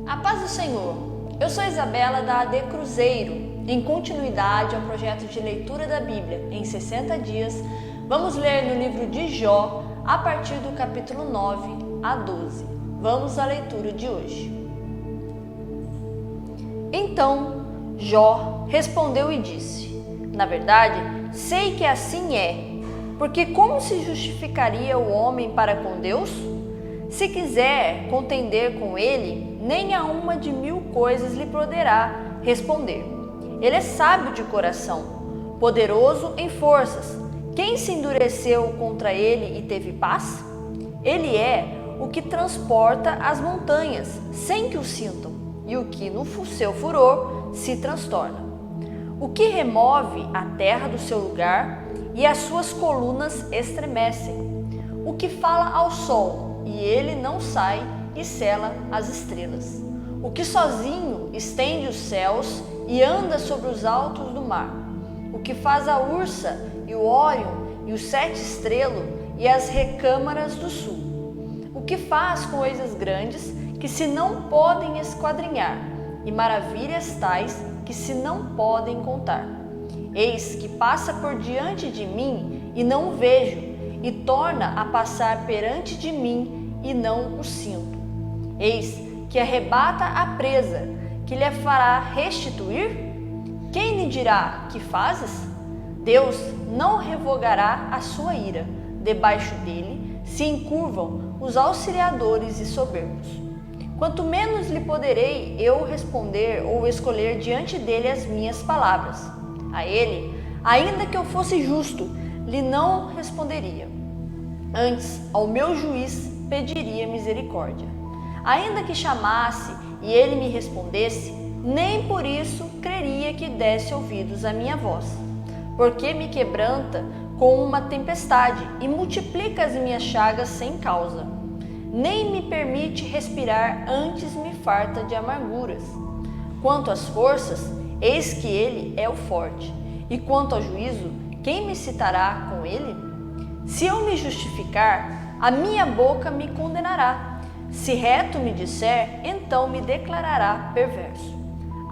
A paz do Senhor, eu sou Isabela da AD Cruzeiro. Em continuidade ao projeto de leitura da Bíblia em 60 dias, vamos ler no livro de Jó, a partir do capítulo 9 a 12. Vamos à leitura de hoje. Então Jó respondeu e disse: Na verdade, sei que assim é, porque como se justificaria o homem para com Deus? Se quiser contender com ele, nem a uma de 1000 coisas lhe poderá responder. Ele é sábio de coração, poderoso em forças. Quem se endureceu contra ele e teve paz? Ele é o que transporta as montanhas, sem que o sintam, e o que no seu furor se transtorna. O que remove a terra do seu lugar e as suas colunas estremecem. O que fala ao sol e ele não sai e sela as estrelas. O que sozinho estende os céus e anda sobre os altos do mar. O que faz a Ursa e o Órion e o 7 estrelo e as recâmaras do sul. O que faz coisas grandes que se não podem esquadrinhar e maravilhas tais que se não podem contar. Eis que passa por diante de mim e não o vejo, e torna a passar perante de mim e não o sinto. Eis que arrebata a presa, que lhe fará restituir? Quem lhe dirá: que fazes? Deus não revogará a sua ira. Debaixo dele se encurvam os auxiliadores e soberbos. Quanto menos lhe poderei eu responder ou escolher diante dele as minhas palavras. A ele, ainda que eu fosse justo, lhe não responderia. Antes, ao meu juiz pediria misericórdia. Ainda que chamasse e ele me respondesse, nem por isso creria que desse ouvidos à minha voz. Porque me quebranta com uma tempestade e multiplica as minhas chagas sem causa. Nem me permite respirar, antes me farta de amarguras. Quanto às forças, eis que ele é o forte. E quanto ao juízo, quem me citará com ele? Se eu me justificar, a minha boca me condenará. Se reto me disser, então me declarará perverso.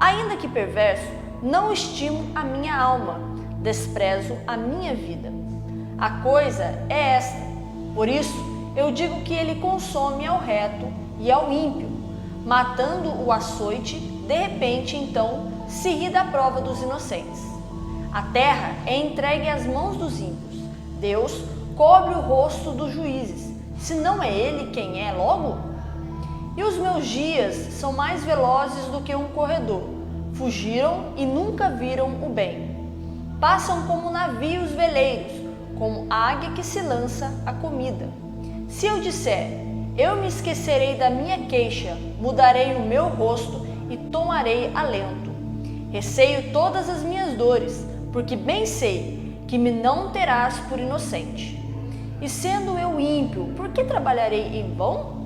Ainda que perverso, não estimo a minha alma, desprezo a minha vida. A coisa é esta, por isso eu digo que ele consome ao reto e ao ímpio, matando o açoite, de repente então se ri da prova dos inocentes. A terra é entregue às mãos dos ímpios, Deus cobre o rosto dos juízes, se não é ele quem é logo? E os meus dias são mais velozes do que um corredor, fugiram e nunca viram o bem. Passam como navios veleiros, como águia que se lança a comida. Se eu disser, eu me esquecerei da minha queixa, mudarei o meu rosto e tomarei alento. Receio todas as minhas dores, porque bem sei que me não terás por inocente. E sendo eu ímpio, por que trabalharei em vão?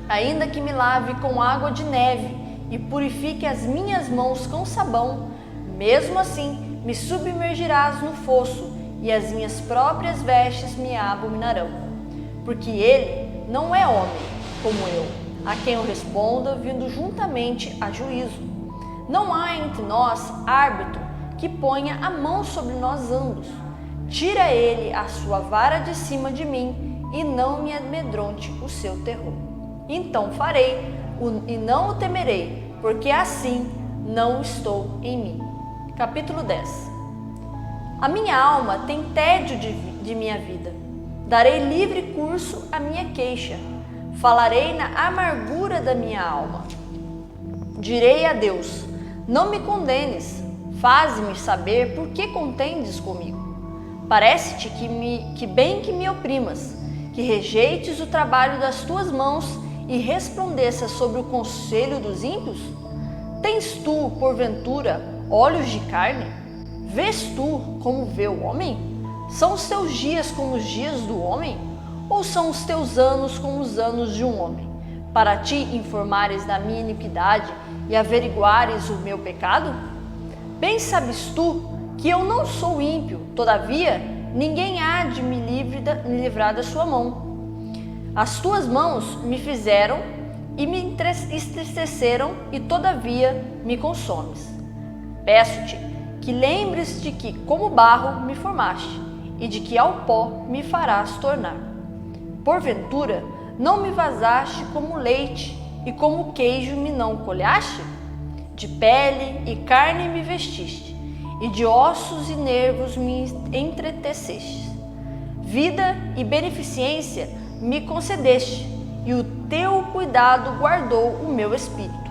Ainda que me lave com água de neve e purifique as minhas mãos com sabão, mesmo assim me submergirás no fosso e as minhas próprias vestes me abominarão. Porque ele não é homem, como eu, a quem eu responda vindo juntamente a juízo. Não há entre nós árbitro que ponha a mão sobre nós ambos. Tira ele a sua vara de cima de mim e não me amedronte o seu terror. Então farei e não o temerei, porque assim não estou em mim. Capítulo 10. A minha alma tem tédio de minha vida. Darei livre curso à minha queixa. Falarei na amargura da minha alma. Direi a Deus: não me condenes. Faze-me saber por que contendes comigo. Parece-te que bem que me oprimas, que rejeites o trabalho das tuas mãos e resplandeças sobre o conselho dos ímpios? Tens tu, porventura, olhos de carne? Vês tu como vê o homem? São os teus dias como os dias do homem? Ou são os teus anos como os anos de um homem? Para ti informares da minha iniquidade e averiguares o meu pecado? Bem sabes tu que eu não sou ímpio, todavia ninguém há de me livrar da sua mão. As tuas mãos me fizeram e me entristeceram, e todavia me consomes. Peço-te que lembres de que como barro me formaste, e de que ao pó me farás tornar. Porventura, não me vazaste como leite, e como queijo me não colhaste? De pele e carne me vestiste, e de ossos e nervos me entreteceste. Vida e beneficência me concedeste, e o teu cuidado guardou o meu espírito.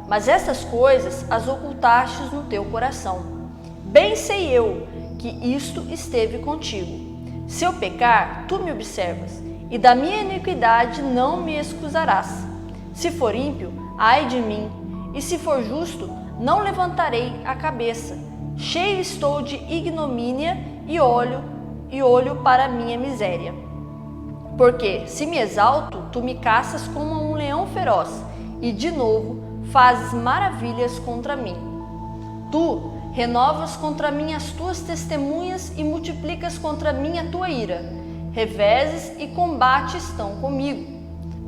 Mas estas coisas as ocultaste no teu coração. Bem sei eu que isto esteve contigo. Se eu pecar, tu me observas, e da minha iniquidade não me excusarás. Se for ímpio, ai de mim, e se for justo, não levantarei a cabeça. Cheio estou de ignomínia e olho para a minha miséria. Porque, se me exalto, tu me caças como um leão feroz, e de novo fazes maravilhas contra mim. Tu renovas contra mim as tuas testemunhas e multiplicas contra mim a tua ira. Reveses e combates estão comigo.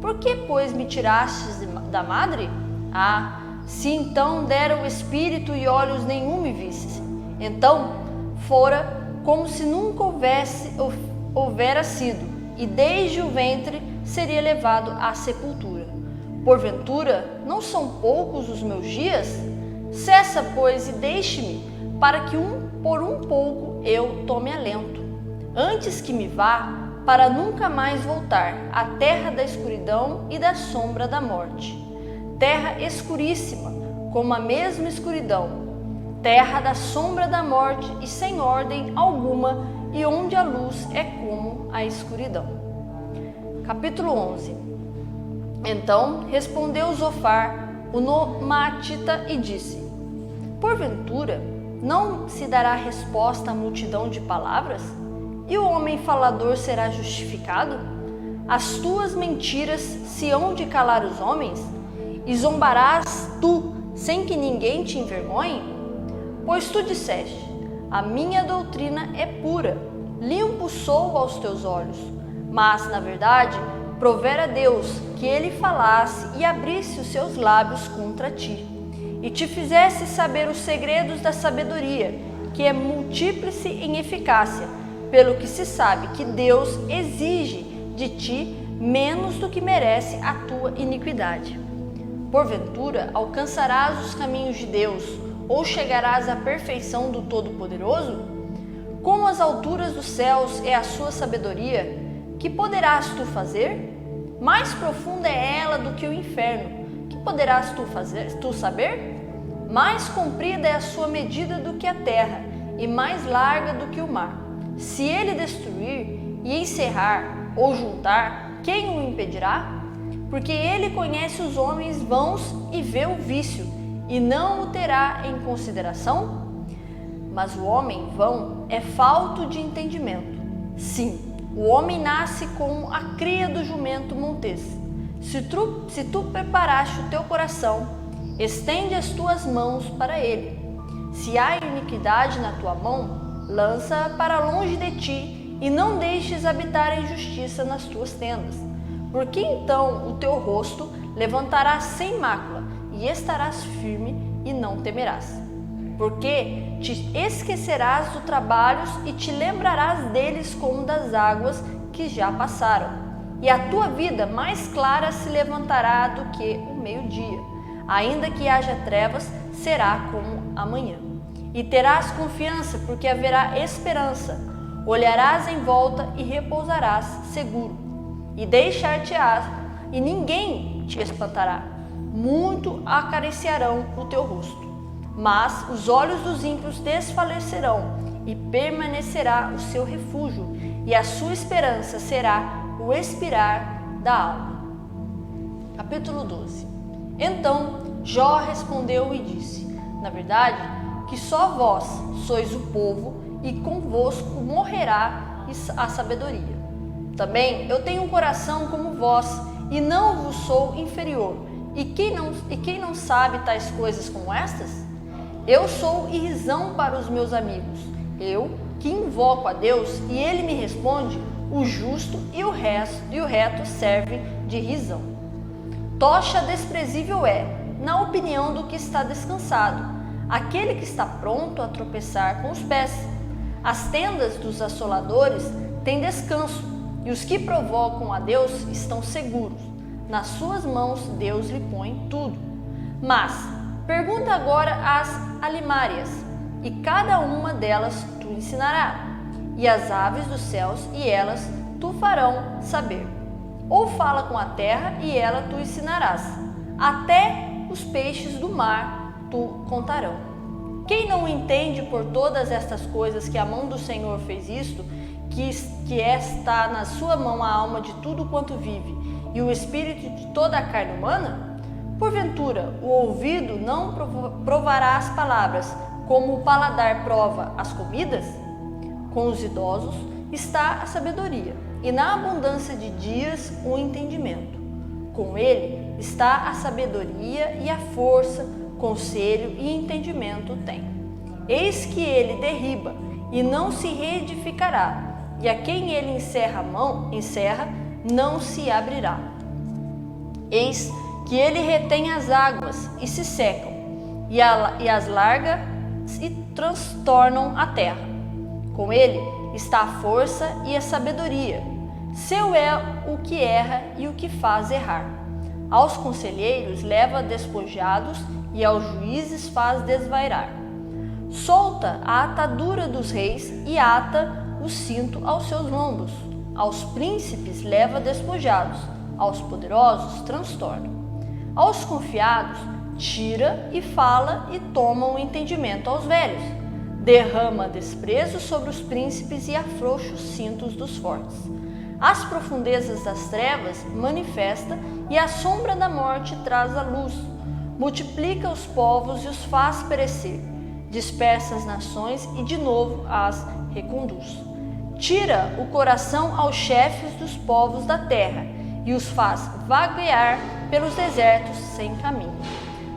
Por que, pois, me tirastes da madre? Ah, se então dera o espírito e olhos nenhum me visse, então fora como se nunca houvera sido, e desde o ventre seria levado à sepultura. Porventura, não são poucos os meus dias? Cessa, pois, e deixe-me, para que por um pouco eu tome alento, antes que me vá, para nunca mais voltar à terra da escuridão e da sombra da morte. Terra escuríssima, como a mesma escuridão, terra da sombra da morte e sem ordem alguma, e onde a luz é como a escuridão. Capítulo 11. Então respondeu Zofar, o Naamatita, e disse: Porventura, não se dará resposta à multidão de palavras? E o homem falador será justificado? As tuas mentiras se hão de calar os homens? E zombarás tu, sem que ninguém te envergonhe? Pois tu disseste: a minha doutrina é pura, limpo sou aos teus olhos. Mas, na verdade, provera Deus que ele falasse e abrisse os seus lábios contra ti, e te fizesse saber os segredos da sabedoria, que é múltiplice em eficácia, pelo que se sabe que Deus exige de ti menos do que merece a tua iniquidade. Porventura, alcançarás os caminhos de Deus, ou chegarás à perfeição do Todo-Poderoso? Como as alturas dos céus é a sua sabedoria, que poderás tu fazer? Mais profunda é ela do que o inferno, que poderás tu saber? Mais comprida é a sua medida do que a terra, e mais larga do que o mar. Se ele destruir e encerrar ou juntar, quem o impedirá? Porque ele conhece os homens vãos e vê o vício, e não o terá em consideração? Mas o homem vão é falto de entendimento. Sim, o homem nasce como a cria do jumento montês. Se tu preparaste o teu coração, estende as tuas mãos para ele. Se há iniquidade na tua mão, lança-a para longe de ti, e não deixes habitar a injustiça nas tuas tendas. Porque então o teu rosto levantarás sem mácula, e estarás firme e não temerás. Porque te esquecerás dos trabalhos e te lembrarás deles como das águas que já passaram. E a tua vida mais clara se levantará do que o meio-dia. Ainda que haja trevas, será como amanhã. E terás confiança, porque haverá esperança. Olharás em volta e repousarás seguro. E deixar-te-ás, e ninguém te espantará. Muito acariciarão o teu rosto. Mas os olhos dos ímpios desfalecerão, e permanecerá o seu refúgio, e a sua esperança será o expirar da alma. Capítulo 12. Então Jó respondeu e disse: Na verdade, que só vós sois o povo, e convosco morrerá a sabedoria. Também eu tenho um coração como vós, e não vos sou inferior. E quem não sabe tais coisas como estas? Eu sou irrisão para os meus amigos. Eu, que invoco a Deus, e ele me responde, o justo e o reto serve de risão. Tocha desprezível é, na opinião do que está descansado, aquele que está pronto a tropeçar com os pés. As tendas dos assoladores têm descanso, e os que provocam a Deus estão seguros. Nas suas mãos Deus lhe põe tudo. Mas pergunta agora às alimárias, e cada uma delas tu ensinará, e as aves dos céus, e elas tu farão saber. Ou fala com a terra, e ela tu ensinarás. Até os peixes do mar tu contarão. Quem não entende por todas estas coisas que a mão do Senhor fez isto, que está na sua mão a alma de tudo quanto vive, e o espírito de toda a carne humana? Porventura, o ouvido não provará as palavras, como o paladar prova as comidas? Com os idosos está a sabedoria, e na abundância de dias o entendimento. Com ele está a sabedoria e a força, conselho e entendimento tem. Eis que ele derriba, e não se reedificará, e a quem ele encerra, não se abrirá. Eis que ele retém as águas e se secam, e as larga e transtornam a terra. Com ele está a força e a sabedoria. Seu é o que erra e o que faz errar. Aos conselheiros leva despojados, e aos juízes faz desvairar. Solta a atadura dos reis e ata o cinto aos seus lombos. Aos príncipes leva despojados, aos poderosos transtorna. Aos confiados tira e fala e toma o entendimento aos velhos. Derrama desprezo sobre os príncipes e afrouxa os cintos dos fortes. As profundezas das trevas manifesta, e a sombra da morte traz a luz. Multiplica os povos e os faz perecer. Dispersa as nações e de novo as reconduz. Tira o coração aos chefes dos povos da terra, e os faz vaguear pelos desertos sem caminho.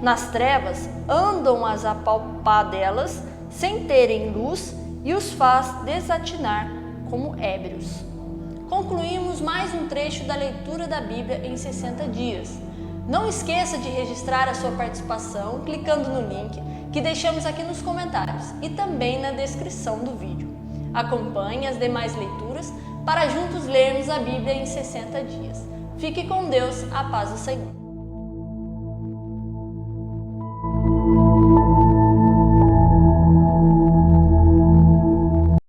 Nas trevas andam as apalpadelas sem terem luz, e os faz desatinar como ébrios. Concluímos mais um trecho da leitura da Bíblia em 60 dias. Não esqueça de registrar a sua participação clicando no link que deixamos aqui nos comentários e também na descrição do vídeo. Acompanhe as demais leituras para juntos lermos a Bíblia em 60 dias. Fique com Deus, a paz do Senhor.